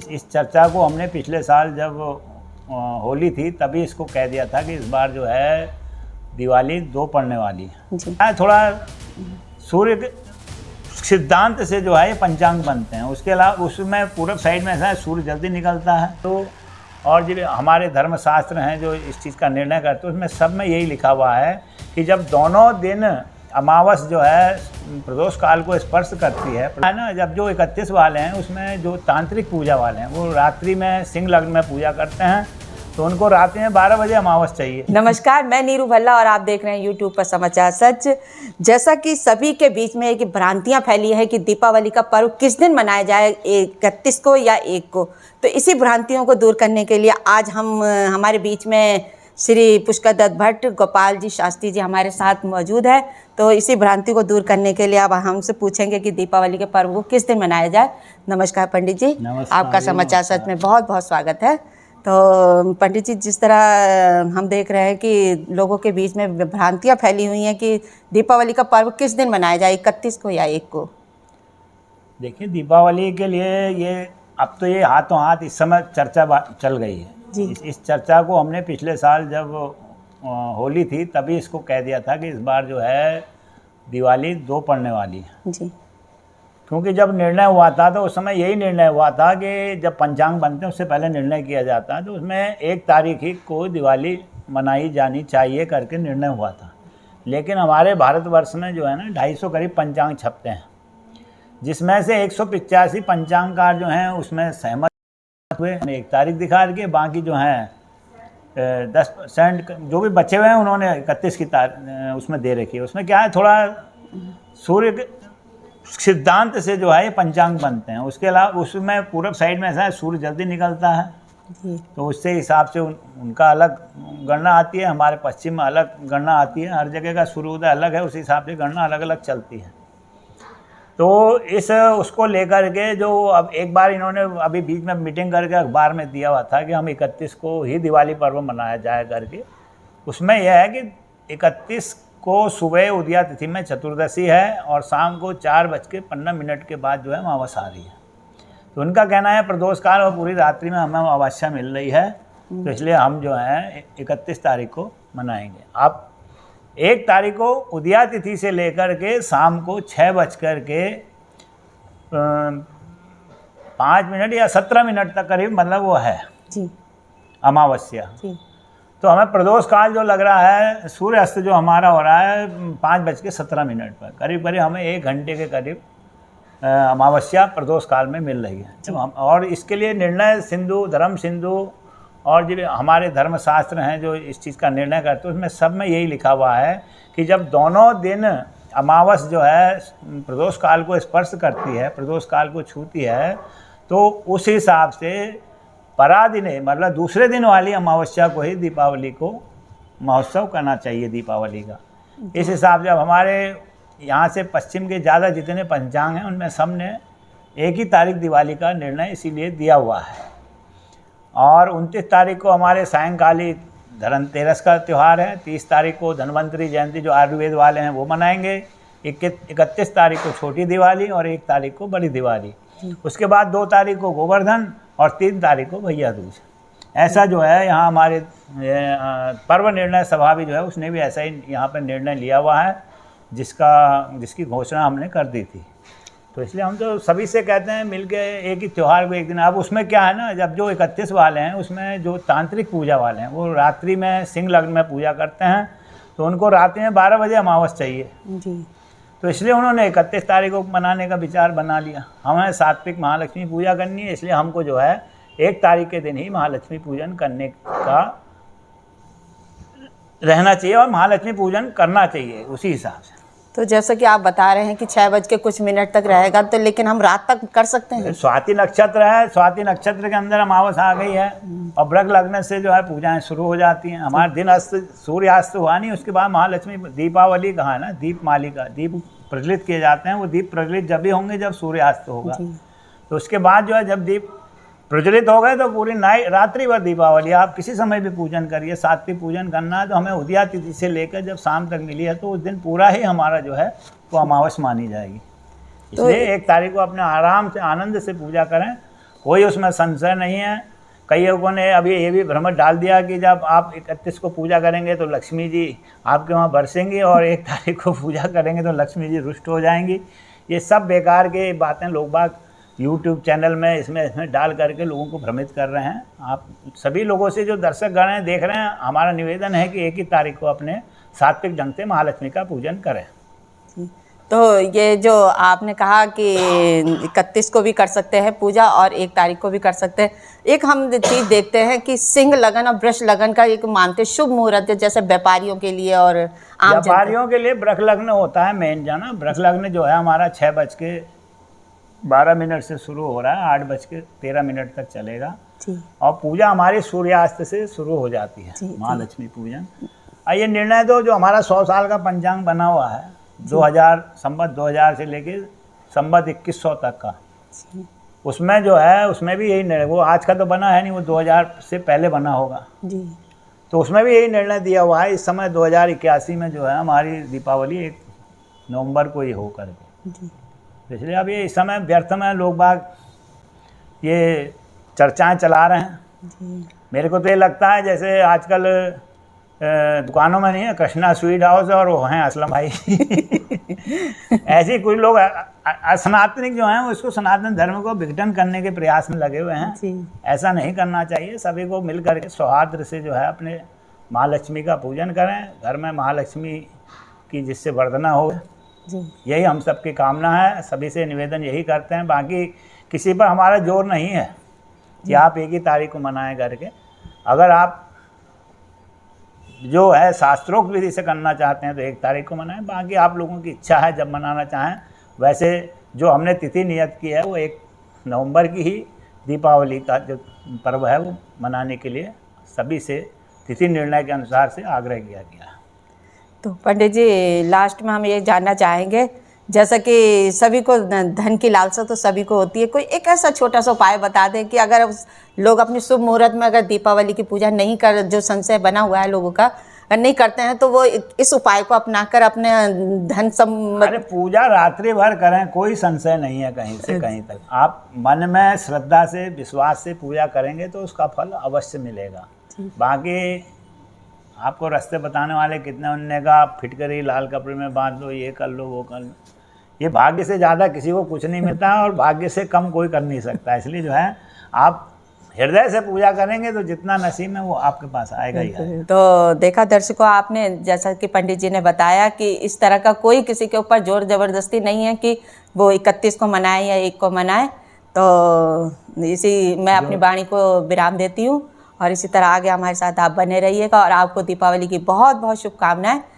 इस चर्चा को हमने पिछले साल जब होली थी तभी इसको कह दिया था कि इस बार जो है दिवाली 2 पड़ने वाली है। थोड़ा सूर्य के सिद्धांत से जो है ये पंचांग बनते हैं, उसके अलावा उसमें पूरब साइड में ऐसा है सूर्य जल्दी निकलता है। तो और जो हमारे धर्मशास्त्र हैं जो इस चीज़ का निर्णय करते हैं उसमें सब में यही लिखा हुआ है कि जब दोनों दिन अमावस जो है प्रदोष काल को स्पर्श करती है ना, जब जो 31 वाले हैं उसमें जो तांत्रिक पूजा वाले हैं वो रात्रि में सिंह लग्न में पूजा करते हैं, तो उनको रात्रि में 12 बजे अमावस चाहिए। नमस्कार, मैं नीरू भल्ला और आप देख रहे हैं यूट्यूब पर समाचार सच। जैसा कि सभी के बीच में एक भ्रांतियां फैली है कि दीपावली का पर्व किस दिन मनाया जाए, 31 को या 1 को, तो इसी भ्रांतियों को दूर करने के लिए आज हमारे बीच में श्री पुष्कर दत्त भट्ट गोपाल जी शास्त्री जी हमारे साथ मौजूद है। तो इसी भ्रांति को दूर करने के लिए अब हमसे पूछेंगे कि दीपावली के पर्व को किस दिन मनाया जाए। नमस्कार पंडित जी, आपका समाचार सच में बहुत बहुत स्वागत है। तो पंडित जी, जिस तरह हम देख रहे हैं कि लोगों के बीच में भ्रांतियां फैली हुई हैं कि दीपावली का पर्व किस दिन मनाया जाए, 31 को या 1 को। देखिए, दीपावली के लिए ये अब तो ये हाथों हाथ इस समय चर्चा चल गई है जी। इस चर्चा को हमने पिछले साल जब होली थी तभी इसको कह दिया था कि इस बार जो है दिवाली 2 पड़ने वाली है जी। क्योंकि जब निर्णय हुआ था तो उस समय यही निर्णय हुआ था कि जब पंचांग बनते हैं उससे पहले निर्णय किया जाता है, तो उसमें 1 तारीख ही को दिवाली मनाई जानी चाहिए करके निर्णय हुआ था। लेकिन हमारे भारतवर्ष में जो है ना 250 करीब पंचांग छपते हैं, जिसमें से 185 पंचांगकार जो हैं उसमें सहमत हुए 1 तारीख दिखा के, बाकी जो हैं 10% जो भी बचे हुए हैं उन्होंने 31 की उसमें दे रखी है। उसमें क्या है, थोड़ा सूर्य के सिद्धांत से जो है ये पंचांग बनते हैं, उसके अलावा उसमें पूरब साइड में ऐसा है सूर्य जल्दी निकलता है तो उससे हिसाब से उनका अलग गणना आती है, हमारे पश्चिम में अलग गणना आती है, हर जगह का सूर्योदय अलग है, उस हिसाब से गणना अलग अलग चलती है। तो उसको लेकर के जो अब एक बार इन्होंने अभी बीच में मीटिंग करके अखबार में दिया हुआ था कि हम 31 को ही दिवाली पर्व मनाया जाए करके। उसमें यह है कि 31 को सुबह उदया तिथि में चतुर्दशी है और शाम को 4:15 के बाद जो है अमावस आ रही है। तो उनका कहना है प्रदोष काल और पूरी रात्रि में हमें अमावस्या मिल रही है, तो इसलिए हम जो है 31 तारीख को मनाएंगे। अब 1 तारीख को उदया तिथि से लेकर के शाम को 6:5 या 17 मिनट तक करीब मतलब वो है जी अमावस्या जी। तो हमें प्रदोष काल जो लग रहा है, सूर्यास्त जो हमारा हो रहा है 5:17 पर, करीब करीब हमें 1 घंटे के करीब अमावस्या प्रदोष काल में मिल रही है। तो हम और इसके लिए निर्णय सिंधु धर्म सिंधु और जो हमारे धर्मशास्त्र हैं जो इस चीज़ का निर्णय करते हैं उसमें सब में यही लिखा हुआ है कि जब दोनों दिन अमावस जो है प्रदोष काल को स्पर्श करती है, प्रदोष काल को छूती है, तो उस हिसाब से परादिने मतलब दूसरे दिन वाली अमावस्या को ही दीपावली को महोत्सव करना चाहिए दीपावली का। इस हिसाब से अब हमारे यहाँ से पश्चिम के ज़्यादा जितने पंचांग हैं उनमें सब ने 1 ही तारीख दिवाली का निर्णय इसीलिए दिया हुआ है। और 29 तारीख को हमारे सायंकाली धनतेरस का त्यौहार है, 30 तारीख को धन्वंतरी जयंती जो आयुर्वेद वाले हैं वो मनाएंगे, 31 तारीख को छोटी दिवाली और 1 तारीख को बड़ी दिवाली। उसके बाद 2 तारीख को गोवर्धन और 3 तारीख को भैया दूज। ऐसा जो है यहाँ हमारे पर्व निर्णय सभा भी जो है उसने भी ऐसा ही यहाँ पर निर्णय लिया हुआ है जिसकी घोषणा हमने कर दी थी। तो इसलिए हम तो सभी से कहते हैं मिलके एक ही त्यौहार को एक दिन। अब उसमें क्या है ना, जब जो 31 वाले हैं उसमें जो तांत्रिक पूजा वाले हैं वो रात्रि में सिंह लग्न में पूजा करते हैं, तो उनको रात्रि में 12 बजे अमावस चाहिए जी। तो इसलिए उन्होंने 31 तारीख को मनाने का विचार बना लिया। हमें सात्विक महालक्ष्मी पूजा करनी है, इसलिए हमको जो है 1 तारीख के दिन ही महालक्ष्मी पूजन करने का रहना चाहिए और महालक्ष्मी पूजन करना चाहिए उसी हिसाब से। तो जैसा कि आप बता रहे हैं कि 6 बज के कुछ मिनट तक रहेगा, तो लेकिन हम रात तक कर सकते हैं। स्वाति नक्षत्र है, स्वाति नक्षत्र के अंदर अमावस आ गई है और वृग लग्न से जो है पूजाएं शुरू हो जाती हैं। हमारे दिन अस्त सूर्यास्त हुआ नहीं, उसके बाद महालक्ष्मी दीपावली कहा ना, दीप मालिका दीप प्रज्वलित किए जाते हैं। वो दीप प्रज्वलित जब भी होंगे जब सूर्यास्त होगा, तो उसके बाद जो है जब दीप प्रज्वलित हो गए तो पूरी रात्रि भर दीपावली। आप किसी समय भी पूजन करिए, सात्विक पूजन करना है तो हमें उदया तिथि से लेकर जब शाम तक मिली है तो उस दिन पूरा ही हमारा जो है वो अमावस मानी जाएगी। इसलिए 1 तारीख को अपने आराम से आनंद से पूजा करें कोई उसमें संशय नहीं है। कई लोगों ने अभी ये भी भ्रम डाल दिया कि जब आप 31 को पूजा करेंगे तो लक्ष्मी जी आपके वहाँ बरसेंगी और 1 तारीख को पूजा करेंगे तो लक्ष्मी जी रुष्ट हो जाएंगी। ये सब बेकार के बातें लोग बाग यूट्यूब चैनल में इसमें डाल करके लोगों को भ्रमित कर रहे हैं। आप सभी लोगों से जो दर्शक गण हैं देख रहे हैं, हमारा निवेदन है कि 1 ही तारीख को अपने सात्विक ढंग से महालक्ष्मी का पूजन करें। तो ये जो आपने कहा कि 31 को भी कर सकते हैं पूजा और 1 तारीख को भी कर सकते हैं। एक हम चीज़ देखते हैं कि सिंह लगन और वृष लगन का एक मानते शुभ मुहूर्त है, जैसे व्यापारियों के लिए और आम व्यापारियों के लिए वृष लग्न होता है मेन जाना। वृष लग्न जो है हमारा 6:12 से शुरू हो रहा है, 8:13 तक चलेगा और पूजा हमारी सूर्यास्त से शुरू हो जाती है, महालक्ष्मी पूजन। और ये निर्णय दो जो हमारा 100 साल का पंचांग बना हुआ है संवत 2000 से लेके संवत 2100 तक का, उसमें जो है उसमें भी यही निर्णय, वो आज का तो बना है नहीं, वो 2000 से पहले बना होगा जी। तो उसमें भी यही निर्णय दिया हुआ है। इस समय 2081 में जो है हमारी दीपावली 1 नवंबर को ही हो करके, इसलिए अब ये इस समय व्यर्थ में लोग बाग ये चर्चाएं चला रहे हैं जी। मेरे को तो ये लगता है जैसे आजकल दुकानों में नहीं है कृष्णा स्वीट हाउस और वो हैं असलम भाई ऐसे कुछ लोग सनातनिक जो हैं वो इसको सनातन धर्म को विघटन करने के प्रयास में लगे हुए हैं। ऐसा नहीं करना चाहिए। सभी को मिल करके सौहार्द से जो है अपने महालक्ष्मी का पूजन करें, घर में महालक्ष्मी की जिससे वर्धना हो, यही हम सबकी कामना है। सभी से निवेदन यही करते हैं। बाकी किसी पर हमारा जोर नहीं है कि आप 1 ही तारीख को मनाएं करके। अगर आप जो है शास्त्रोक्त विधि से करना चाहते हैं तो 1 तारीख को मनाएं। बाकी आप लोगों की इच्छा है जब मनाना चाहें। वैसे जो हमने तिथि नियत की है वो 1 नवंबर की ही दीपावली का जो पर्व है वो मनाने के लिए सभी से तिथि निर्णय के अनुसार से आग्रह किया गया। तो पंडित जी लास्ट में हम ये जानना चाहेंगे, जैसा कि सभी को धन की लालसा तो सभी को होती है, कोई एक ऐसा छोटा सा उपाय बता दें कि अगर लोग अपने शुभ मुहूर्त में अगर दीपावली की पूजा नहीं कर, जो संशय बना हुआ है लोगों का, अगर नहीं करते हैं तो वो इस उपाय को अपनाकर अपने धन अरे पूजा रात्रि भर करें, कोई संशय नहीं है कहीं से कहीं तक। आप मन में श्रद्धा से विश्वास से पूजा करेंगे तो उसका फल अवश्य मिलेगा। बाकी आपको रास्ते बताने वाले कितने, उनने कहा फिटकरी लाल कपड़े में बांध लो, ये कर लो, वो कर लो। ये भाग्य से ज़्यादा किसी को कुछ नहीं मिलता और भाग्य से कम कोई कर नहीं सकता। इसलिए जो है आप हृदय से पूजा करेंगे तो जितना नसीब है वो आपके पास आएगा ही आएगा। तो देखा दर्शकों, आपने जैसा कि पंडित जी ने बताया कि इस तरह का कोई किसी के ऊपर जोर ज़बरदस्ती नहीं है कि वो 31 को मनाए या 1 को मनाए। तो इसी मैं अपनी वाणी को विराम देती हूँ और इसी तरह आगे हमारे साथ आप बने रहिएगा और आपको दीपावली की बहुत बहुत शुभकामनाएं।